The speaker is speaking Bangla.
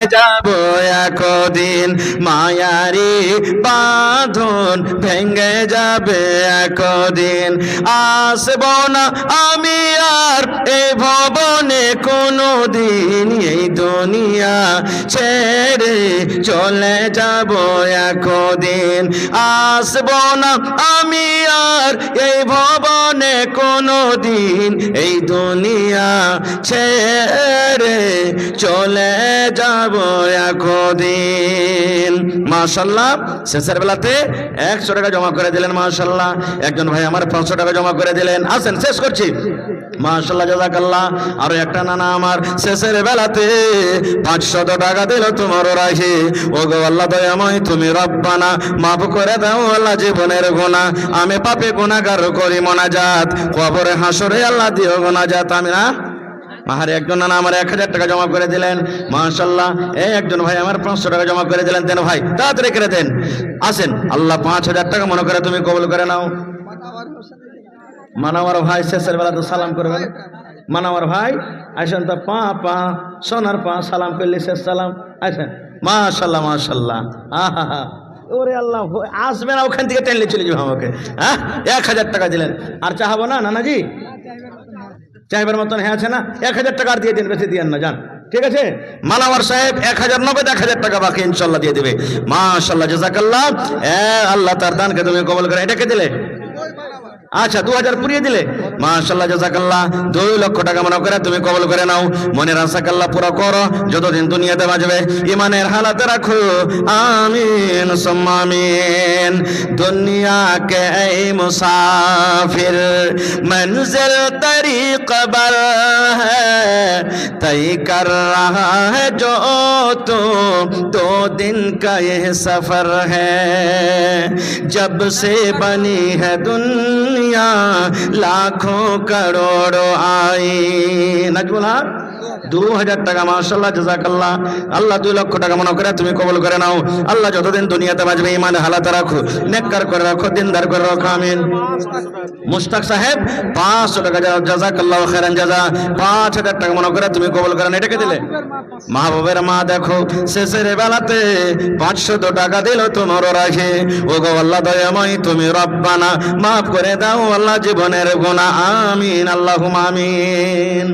যাব একদিন মায়ারি বাঁধন ভেঙে যাবে একদিন আসব না আমি আর এই ভবনে কোনো দিন এই দুনিয়া ছেড়ে চলে যাব একদিন আসব না আমি আর এই ভবনে কোনো দিন এই দুনিয়া ছেড়ে চলে যাব একদিন। মাশাআল্লাহ শেষের বেলাতে 100 টাকা জমা করে দিলেন। মাশাআল্লাহ একজন ভাই আমার 500 টাকা জমা করে দিলেন। আসেন শেষ করছি। মাশাআল্লাহ জাযাকাল্লাহ। আরো একটা নানা আমার শেষের বেলাতে 500 টাকা দিল তোমার রাখি। ওগো আল্লাহ দয়াময় তুমি রব্বানা মাফ করে দাও আল্লাহ জীবনের গুনাহ, আমি পাপী গুনাহগার করি মোনাজাত, কবরে হাসরে আল্লাহ দিও মোনাজাত। আমি না মাহারে একজন নানা আমার 1000 টাকা জমা করে দিলেন। মাশাআল্লাহ এই একজন ভাই আমার 500 টাকা জমা করে দিলেন। দেন ভাই তাড়াতাড়ি করে দেন। আসেন আল্লাহ 5000 টাকা মনে করে তুমি কবুল করে নাও। মানাওয়ার ভাই শেষের বেলা তো সালাম করবেন। মানাওয়ার ভাই আসেন তো পা সোনার পা সালাম করলি শেষ সালাম। আসেন মাশাআল্লাহ মাশাআল্লাহ। আহা ওরে আল্লাহ আসবে না ওখান থেকে টেনলে চলে যাবো আমাকে। হ্যাঁ 1000 টাকা দিলেন। আর চাহাবো না নানাজি চাইবার মতন হ্যাঁ আছে না? 1000 টাকা আর দিয়ে দিন, বেশি দিয়েন না, যান। ঠিক আছে মানাওয়ার সাহেব 1000 নগদ 1000 টাকা বাকি ইনশাল্লাহ দিয়ে দিবে। মাশাআল্লাহ জাযাকাল্লাহ। আল্লাহ তার দানকে তুমি কবুল করে। এটাকে দিলে আচ্ছা 2000 পুরিয়ে দিলে। মাশাআল্লাহ জাযাকাল্লাহ। 2 লক্ষ টাকা মনে করে তুমি কবুল করে নাও। মনের আশা আল্লাহ পুরো করো, যতদিন দুনিয়াতে বাঁচবে ইমানের হালাতে রাখো। আমিন সুম্মা আমিন। দুনিয়া কে এই মুসাফির मंजिल तरीक बर है तय कर रहा है जो तो 2 दिन का ये सफर है जब से बनी है दुनिया लाखों करोड़ों आई। नजमुल 2000 টাকা মাশাআল্লাহ জাযাকাল্লাহ। আল্লাহ 2 লক্ষ টাকা মনে করে তুমি কবুল করে নাও। আল্লাহ যতদিন দুনিয়াতে বাঁচবে ইমানে হালাতে রাখো, নেককার করে রাখো, দিনদার করে রাখো। আমিন। মুশতাক সাহেব 500 টাকা জাযাকাল্লাহ খায়রান জাযা। 5000 টাকা মনে করে তুমি কবুল করেন। এটাকে দিলে মাহবুবের মা দেখো শেষের বেলাতে 500 টাকা দিল তোমার রাখে। ওগো আল্লাহ দয়াময় তুমি রব্বানা মাফ করে দাও আল্লাহ জীবনের গুনাহ। আমিন আল্লাহুম্মা আমিন।